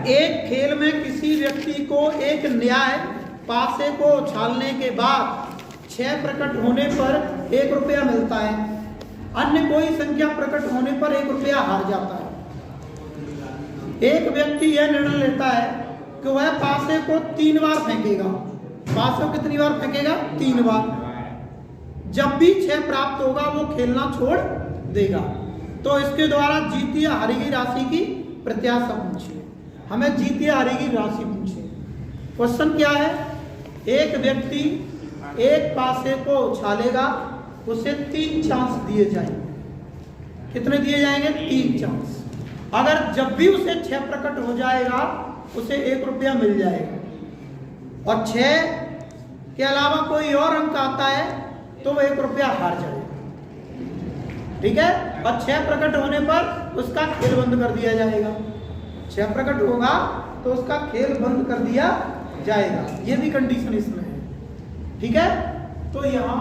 एक खेल में किसी व्यक्ति को एक न्याय पासे को उछालने के बाद 6 प्रकट होने पर 1 रुपया मिलता है, अन्य कोई संख्या प्रकट होने पर 1 रुपया हार जाता है। एक व्यक्ति यह निर्णय लेता है कि वह पासे को 3 बार फेंकेगा। पासे को कितनी बार फेंकेगा? 3 बार। जब भी 6 प्राप्त होगा वो खेलना छोड़ देगा। तो इसके द्वारा जीती या हारी गई राशि की प्रत्याशा पूछिए। हमें जीती या हारी गई राशि पूछिए। क्वेश्चन क्या है? एक व्यक्ति एक पासे को उछालेगा, उसे 3 चांस दिए जाएंगे। कितने दिए जाएंगे? 3 चांस। अगर जब भी उसे 6 प्रकट हो जाएगा उसे 1 रुपया मिल जाएगा, और 6 के अलावा कोई और अंक आता है तो वो 1 रुपया हार जाएगा। ठीक है? और 6 प्रकट होने पर उसका खेल बंद कर दिया जाएगा। 6 प्रकट होगा तो उसका खेल बंद कर दिया जाएगा। ये भी कंडीशन इसमें है। ठीक है? तो यहां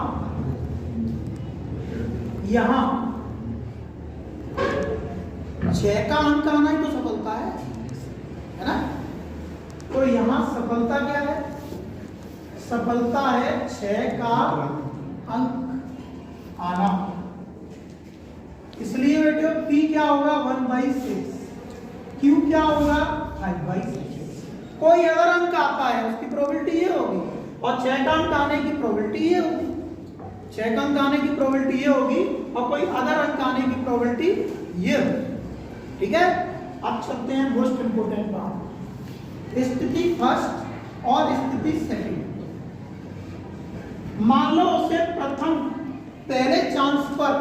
6 का अंक आना ही तो सफलता है ना? तो यहां सफलता क्या है? सफलता है 6 का अंक आना। इसलिए बेटे P क्या होगा? 1/6। Q क्या होगा? 5/6। कोई अगर अंक आता है उसकी प्रोबेबिलिटी ये होगी, और 6 का अंक आने की प्रोबेबिलिटी ये होगी। 6 का अंक आने की प्रोबेबिलिटी ये होगी, और कोई अदर अंक आने की प्रोबेबिलिटी ये होगी। ठीक है? अब चलते हैं मोस्ट इंपोर्टेंट बात, स्थिति फर्स्ट और स्थिति सेकंड। मान लो उसे प्रथम पहले चांस पर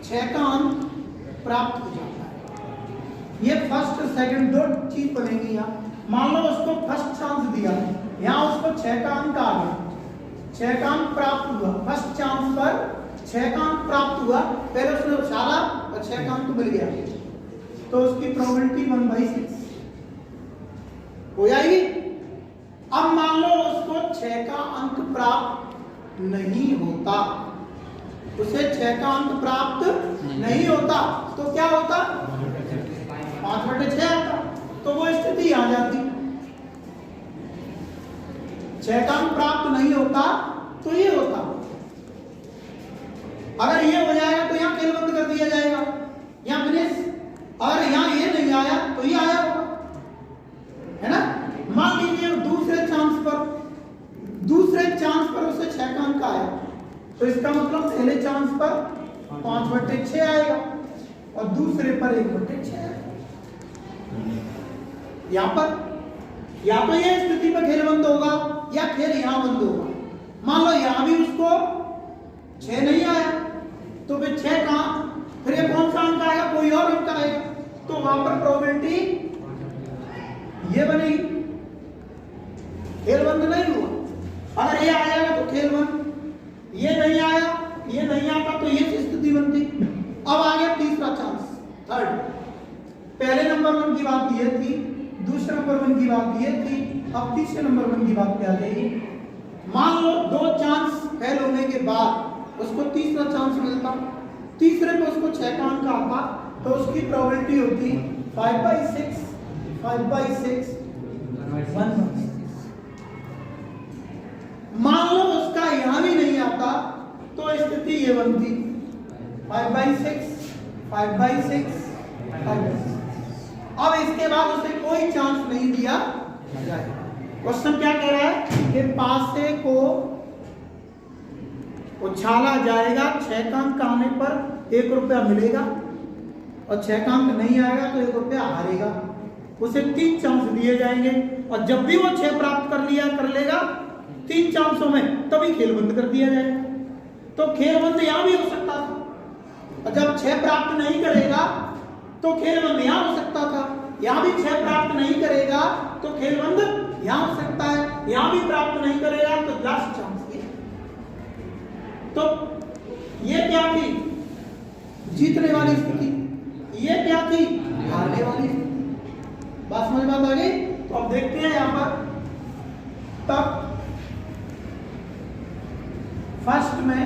6 का अंक प्राप्त हो जाता है। ये फर्स्ट सेकंड 2 चीज बनेगी। यहाँ मान लो उसको फर्स्ट चांस दिया, यहाँ उसको 6 का अंक आ गया, 6 का अंक प्राप्त हुआ। फर्स्ट चांस पर 6 का अंक प्राप्त हुआ, पहले उसने उछाला और 6 का अंक मिल गया, तो उसकी प्रोबेबिलिटी 1/6 हो जाएगी। अब मान लो उसको 6 का अंक प्राप्त नहीं होता, उसे 6 का अंक प्राप्त नहीं होता, तो क्या होता? 5/6 आता, तो वो स्थिति आ जाती। 6 का अंक प्राप्त नहीं होता तो ये होता। अगर ये हो जाएगा तो यहाँ खेल बंद कर दिया जाएगा, यहाँ फिनिश। अगर यहाँ ये नहीं आया तो ये आया होगा, है ना? मान लीजिए दूसरे चांस पर उसे 6 का अंक आया, तो इसका मतलब पहले चांस पर 5/6 आएगा और दूसरे पर 1/6 आएगा। यहाँ पर या तो ये स्थिति में खेल बंद होगा या खेल यहाँ बंद होगा। मान लो यहाँ भी उसको 6 नहीं आया, तो फिर 6 कहाँ, फिर ये कौन सा अंक आएगा? कोई और अंक आएगा, तो वहां पर प्रोबेबिलिटी ये बनेगी, खेल बंद नहीं हुआ। अगर ये आएगा तो खेल बंद, ये नहीं आया, ये नहीं आता तो ये स्थिति बनती। अब आ गया तीसरा चांस, थर्ड। पहले नंबर 1 की बात ये थी, दूसरे नंबर 1 की बात ये थी, अब तीसरे नंबर 1 की बात पे आ जाएगी। मान लो 2 चांस फेल होने के बाद उसको तीसरा चांस मिलता, तीसरे पे उसको 6 का अंक आता, तो उसकी प्रोबेबिलिटी होती 5/6, 5/6, 1/6। मान लो उसका यहां भी नहीं आता, तो स्थिति ये बनती 5/6, 5/6, 5/6। अब इसके बाद उसे कोई चांस नहीं दिया जाए। क्वेश्चन क्या कह रहा है कि पासे को उछाला जाएगा, 6 का अंक आने पर 1 रुपया मिलेगा, और 6 का अंक नहीं आएगा तो 1 रुपया हारेगा। उसे 3 चांस दिए जाएंगे, और जब भी वो 6 प्राप्त कर लेगा 3 चांसों में, तभी खेल बंद कर दिया जाएगा। तो खेल बंद यहां भी हो सकता था, और जब 6 प्राप्त नहीं करेगा तो खेल बंद यहां हो सकता था। यहां भी 6 प्राप्त नहीं करेगा तो खेल बंद यहां हो सकता है, यहां भी प्राप्त नहीं करेगा तो लास्ट चांस ये। तो ये क्या थी? जीतने वाली स्थिति। ये क्या थी? हारने वाली स्थिति। बात समझ में आ गई? तो अब देखते हैं यहां पर, तब फर्स्ट में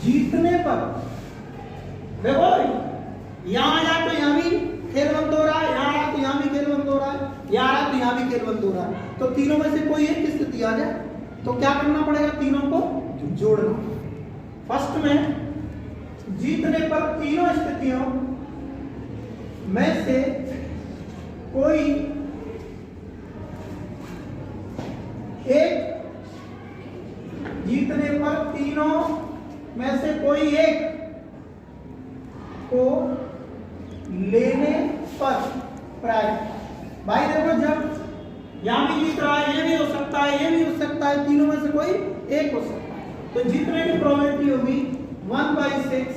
जीतने पर देखो यहां आ जाए तो यहां भी तो तीनों में से कोई एक स्थिति आ जाए तो क्या करना पड़ेगा, तीनों को जोड़ना। फर्स्ट में जीतने पर तीनों स्थितियों में से कोई एक, जीतने पर तीनों में से कोई एक को लेने पर प्राइस। भाई देखो, जब यहां भी जीत रहा है, ये भी हो सकता है, ये भी हो सकता है, तीनों में से कोई एक हो सकता है, तो जीतने की प्रोबेबिलिटी होगी 1/6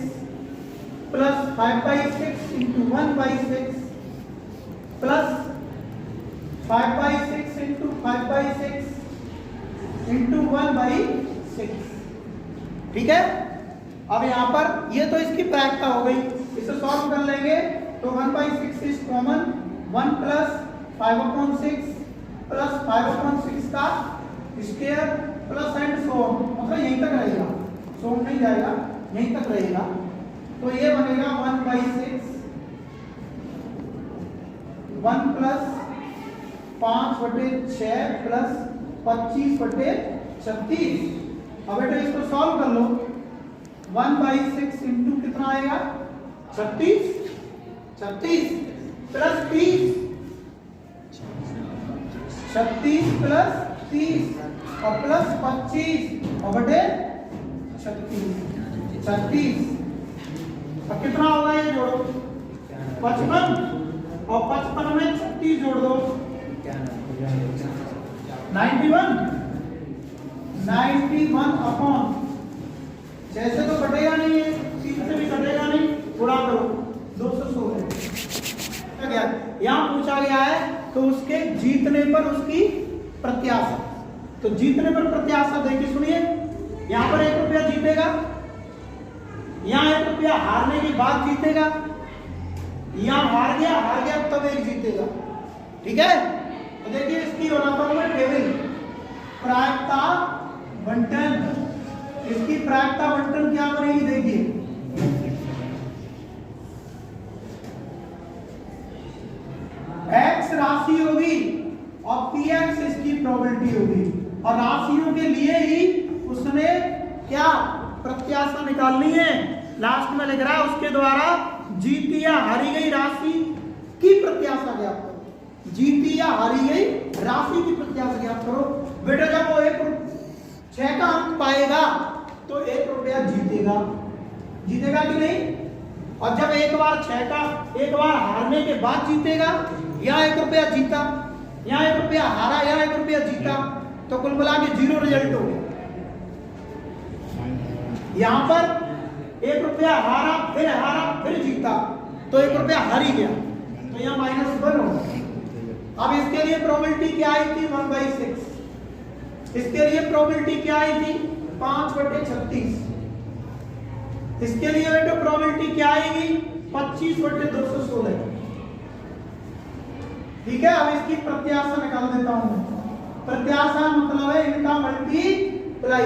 plus 5/6 into 1/6 plus 5/6 into 5/6 into 1/6। ठीक है, अब यहां पर ये तो इसकी प्रायिकता हो गई, इसे सॉल्व कर लेंगे तो 1/6 इज कॉमन, 1 प्लस 5/6 प्लस 5/6 का square plus and so on, मतलब यहीं तक रहेगा, सो ऑन नहीं जाएगा, यहीं तक रहेगा। तो ये बनेगा 1/6 1 प्लस 5/6 प्लस 25/36। अब बेटा इसको सॉल्व कर लो, 1/6 इंटू कितना आएगा 36 प्लस 30, 36 प्लस 30 और प्लस 25 और बटे 36। अब कितना होगा ये जोड़ो, 55 और 55 में 36 जोड़ दो 91 अपॉन 6 से तो कटेगा नहीं है, 3 से भी कटेगा नहीं, गुणा करो 216। यहां पूछा गया है तो उसके जीतने पर उसकी प्रत्याशा, तो जीतने पर प्रत्याशा देखिए, सुनिए, यहां पर 1 रुपया जीतेगा, यहां 1 रुपया हारने के बाद जीतेगा, यहां हार गया तब 1 जीतेगा। ठीक है, तो देखिए इसकी बनाता हूं मैं टेबल, प्रायिकता बंटन, इसकी प्रायिकता बंटन क्या बनेगी देखिए, x राशि होगी और px इसकी प्रोबेबिलिटी होगी, और राशियों के लिए ही उसने क्या प्रत्याशा निकालनी है, लास्ट में लिख रहा है उसके द्वारा जीती या हारी गई राशि की प्रत्याशा ज्ञात करो, जीती या हारी गई राशि की प्रत्याशा ज्ञात करो। बेटा जब वो 6 का अंक पाएगा तो 1 रुपया जीतेगा कि नहीं, और जब एक बार हारने के बाद जीतेगा, या 1 रुपया जीता, या 1 रुपया हारा, या 1 रुपया जीता, तो कुल मिला के 0 रिजल्ट हो गया। यहां पर 1 रुपया हारा फिर जीता, तो 1 रुपया हार ही गया, तो यहां -1 होगा। अब इसके लिए प्रोबेबिलिटी क्या आई थी 1/6, इसके लिए प्रोबेबिलिटी क्या आई थी 5/36, इसके लिए बेटा प्रोबेबिलिटी क्या आएगी 25/216। ठीक है, अब इसकी प्रत्याशा निकाल देता हूं, प्रत्याशा मतलब है इनका multiply,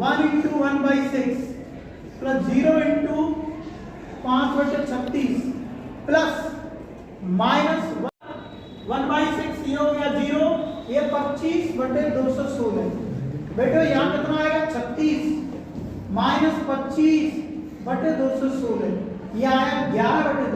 1 into 1/6 plus 0 into 5/36 plus -1/6, ये हो गया 0, ये 25/216। बेटो यहाँ कितना आएगा 36 -25/216, ये आया 11/216।